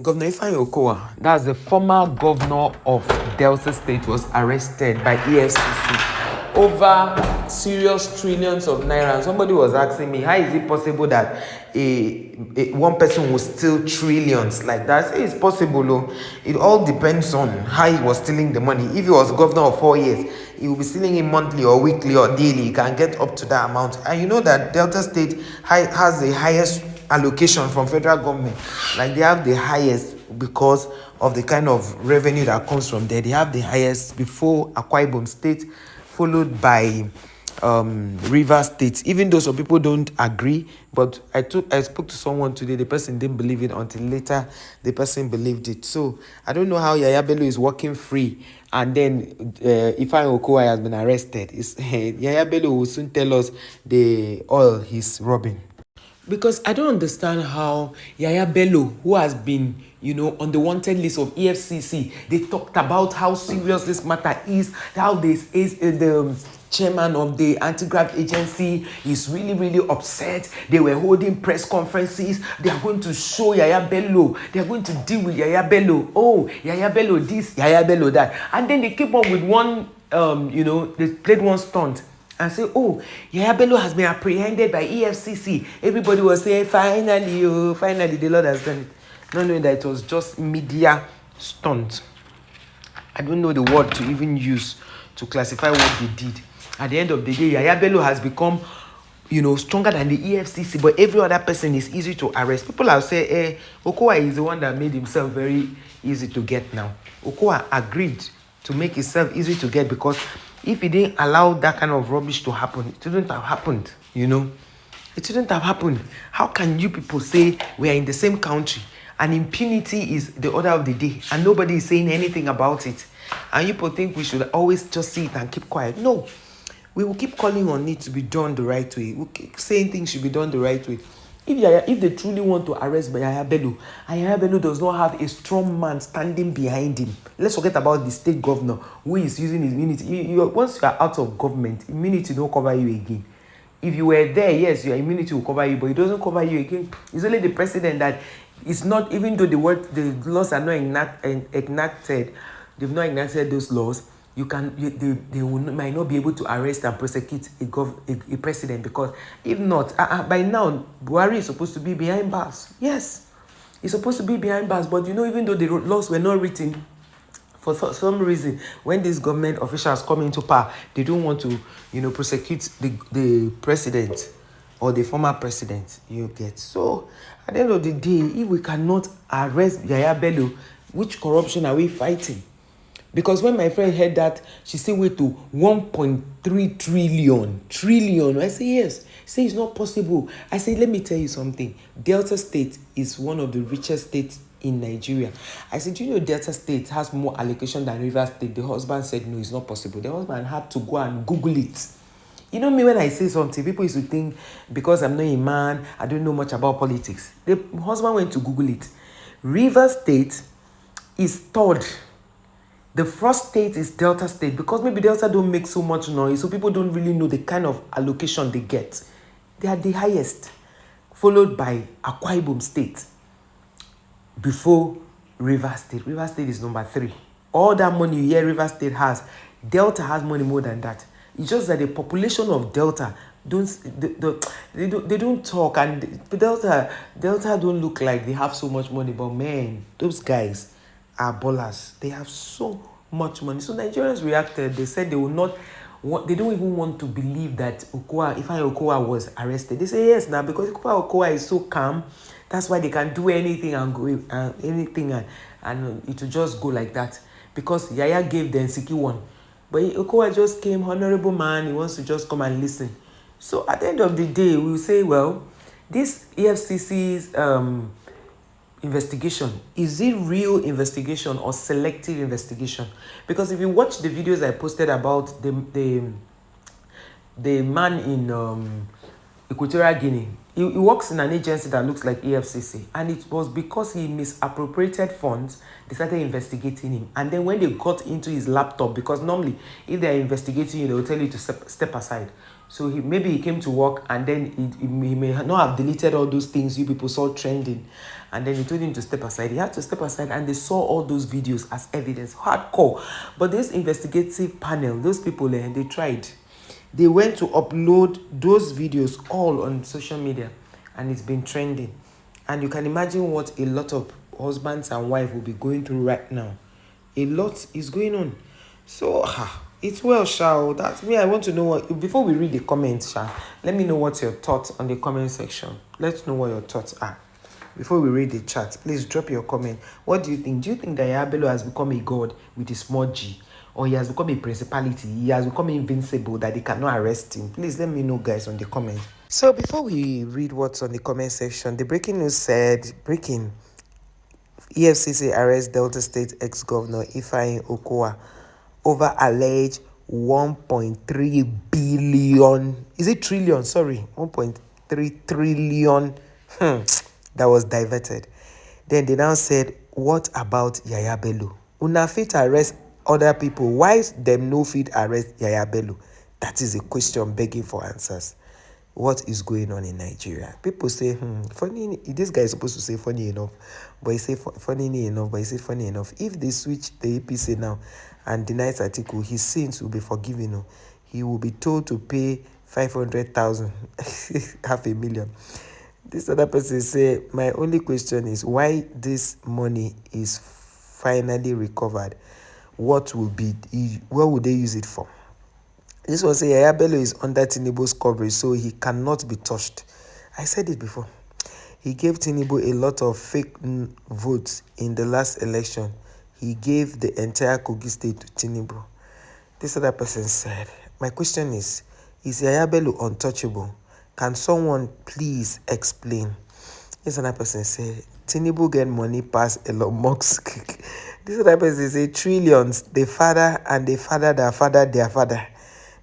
Governor Ifeanyi Okowa, that's the former governor of Delta State, was arrested by EFCC over serious trillions of naira. And somebody was asking me, how is it possible that one person will steal trillions like that? I say it's possible, though. It all depends on how he was stealing the money. If he was governor of 4 years, he will be stealing it monthly or weekly or daily. He can get up to that amount. And you know that Delta State has the highest allocation from federal government. Like, they have the highest because of the kind of revenue that comes from there. They have the highest before Akwa Ibom State, followed by Rivers State. Even though some people don't agree, but I spoke to someone today. The person didn't believe it until later. The person believed it. So I don't know how Yahaya BELLO is working free, and then Ifeanyi Okowa has been arrested. Yahaya BELLO will soon tell us the oil he's robbing. Because I don't understand how Yahaya BELLO, who has been, on the wanted list of EFCC, they talked about how serious this matter is, how this is the chairman of the anti-graft agency is really, really upset. They were holding press conferences. They are going to show Yahaya BELLO. They are going to deal with Yahaya BELLO. Oh, Yahaya BELLO this, Yahaya BELLO that. And then they keep on with one, they played one stunt and say, oh, Yahaya BELLO has been apprehended by EFCC. Everybody was saying, finally, finally, the Lord has done it. Not knowing that it was just media stunt. I don't know the word to even use to classify what they did. At the end of the day, Yahaya BELLO has become, stronger than the EFCC, but every other person is easy to arrest. People have said, Okowa is the one that made himself very easy to get now. Okowa agreed to make himself easy to get because if he didn't allow that kind of rubbish to happen, it wouldn't have happened, It wouldn't have happened. How can you people say we are in the same country and impunity is the order of the day and nobody is saying anything about it? And you people think we should always just see it and keep quiet? No. We will keep calling on it to be done the right way. We'll keep saying things should be done the right way. If they truly want to arrest Yahaya BELLO, and Yahaya BELLO does not have a strong man standing behind him, let's forget about the state governor who is using his immunity. Once you are out of government, immunity don't cover you again. If you were there, yes, your immunity will cover you, but it doesn't cover you again. It's only the president that is not, even though the laws are not enacted, they've not enacted those laws. They might not be able to arrest and prosecute a president, because if not, by now Buhari is supposed to be behind bars. Yes, he's supposed to be behind bars, but even though the laws were not written, for some reason, when these government officials come into power, they don't want to prosecute the president or the former president. You get. So at the end of the day, if we cannot arrest Yahaya BELLO, which corruption are we fighting? Because when my friend heard that, she said, wait to 1.3 trillion. I say, yes. Say it's not possible. I say, let me tell you something. Delta State is one of the richest states in Nigeria. I said, do you know Delta State has more allocation than Rivers State? The husband said, no, it's not possible. The husband had to go and Google it. You know me, when I say something, people used to think because I'm not a man, I don't know much about politics. The husband went to Google it. Rivers State is third. The first state is Delta State, because maybe Delta don't make so much noise, so people don't really know the kind of allocation they get. They are the highest, followed by Akwa Ibom State, before Rivers State. Rivers State is number 3. All that money you hear Rivers State has, Delta has money more than that. It's just that the population of Delta they don't talk, and Delta don't look like they have so much money, but man, those guys are ballers. They have so much money. So Nigerians reacted. They said they will not they don't even want to believe that Ifeanyi Okowa was arrested. They say yes now, because Ifeanyi Okowa is so calm. That's why they can do anything and go and it will just go like that, because Yahaya gave the Nsiki one, but Okowa just came, honorable man. He wants to just come and listen. So at the end of the day, we will say, well, this EFCC's investigation, is it real investigation or selective investigation? Because if you watch the videos I posted about the man in Equatorial Guinea, he works in an agency that looks like EFCC, and it was because he misappropriated funds they started investigating him. And then when they got into his laptop, because normally if they're investigating you, they will tell you to step aside. So maybe he came to work and then he may not have deleted all those things you people saw trending. And then he told him to step aside. He had to step aside and they saw all those videos as evidence. Hardcore. But this investigative panel, those people, they tried. They went to upload those videos all on social media and it's been trending. And you can imagine what a lot of husbands and wives will be going through right now. A lot is going on. So, it's well, Shao. That's me. I want to know what, before we read the comments, Shao, let me know what's your thoughts on the comment section. Let's know what your thoughts are. Before we read the chat, please drop your comment. What do you think? Do you think that Yahaya Bello has become a god with a small g? Or he has become a principality? He has become invincible that they cannot arrest him? Please let me know, guys, on the comment. So before we read what's on the comment section, the breaking news said, breaking, EFCC arrests Delta State ex-governor Ifeanyi Okowa over alleged 1.3 billion, is it trillion? Sorry, 1.3 trillion that was diverted. Then they now said, what about Yahaya Bello? Una fit arrest other people. Why them no fit arrest Yahaya Bello? That is a question begging for answers. What is going on in Nigeria? People say, funny, this guy is supposed to say funny enough, but he say funny enough, but he say funny enough. If they switch the APC now and deny his article, his sins will be forgiven. He will be told to pay 500,000, $500,000. This other person say, my only question is why this money is finally recovered. What will they use it for? This one say Yahaya Bello is under Tinubu's coverage, so he cannot be touched. I said it before. He gave Tinubu a lot of fake votes in the last election. He gave the entire Kogi state to Tinubu. This other person said, my question is Yahaya Bello untouchable? Can someone please explain? This other person said, Tinubu get money past Elon Musk. This other person say, trillions, the father and the father that fathered their father.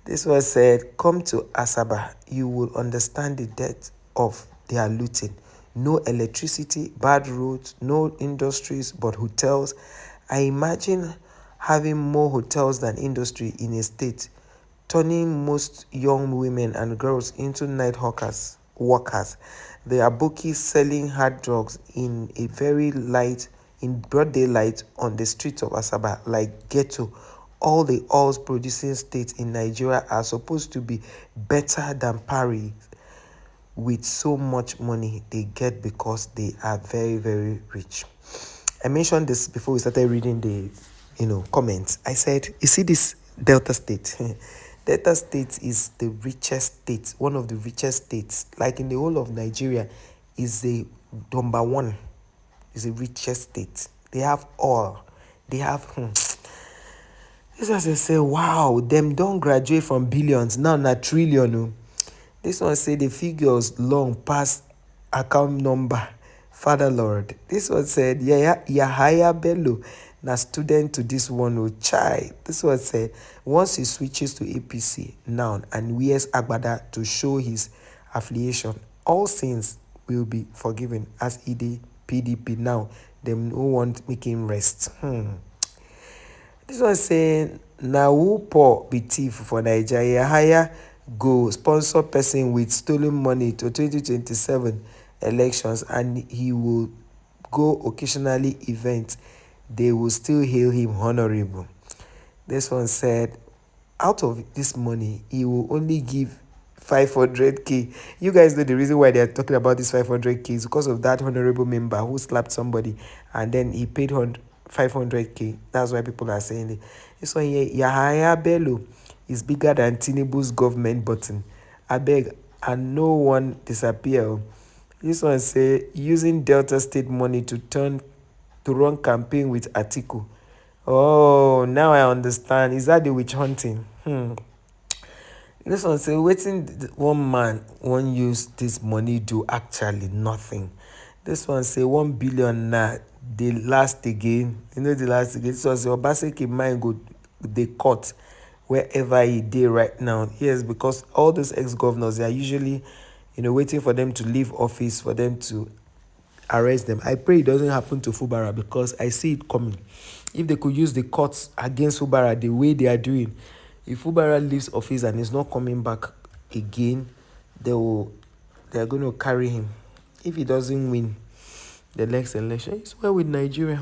This one said, come to Asaba, you will understand the depth of their looting. No electricity, bad roads, no industries, but hotels. I imagine having more hotels than industry in a state, turning most young women and girls into night hawkers, workers. They are bookies selling hard drugs in broad daylight on the streets of Asaba, like ghetto. All the oils producing states in Nigeria are supposed to be better than Paris with so much money they get because they are very, very rich. I mentioned this before we started reading the comments. I said, you see this Delta State? Delta State is the richest state, one of the richest states. Like in the whole of Nigeria, is the number one, is the richest state. They have all. They have this one say, wow, them don't graduate from billions, now na trillion. This one say the figures long past account number. Father Lord. This one said, Yahaya Bello, na student to this one, chai. This one said, once he switches to APC now and wears Agbada to show his affiliation, all sins will be forgiven as ED PDP now. Them no want make him rest. This one saying, na who poor be thief for Nigeria? Yahaya go sponsor person with stolen money to 2027 elections and he will go occasionally events. They will still hail him honorable. This one said, out of this money, he will only give 500k. You guys know the reason why they are talking about this 500k is because of that honorable member who slapped somebody and then he paid 500k. That's why people are saying it. This one here, Yahaya Bello is bigger than Tinubu's government button. I beg, and no one disappear. This one say, using Delta State money to run campaign with Atiku. Oh, now I understand. Is that the witch hunting? This one say, waiting one man won't use this money do actually nothing. This one say 1 billion na the last again. The last again. This one say Obaseki mind go the court wherever he did right now. Yes, because all those ex-governors, they are usually, waiting for them to leave office for them to arrest them. I pray it doesn't happen to Fubara because I see it coming. If they could use the courts against Fubara the way they are doing, if Fubara leaves office and is not coming back, again, they're going to carry him. If he doesn't win the next election, he's well with Nigeria.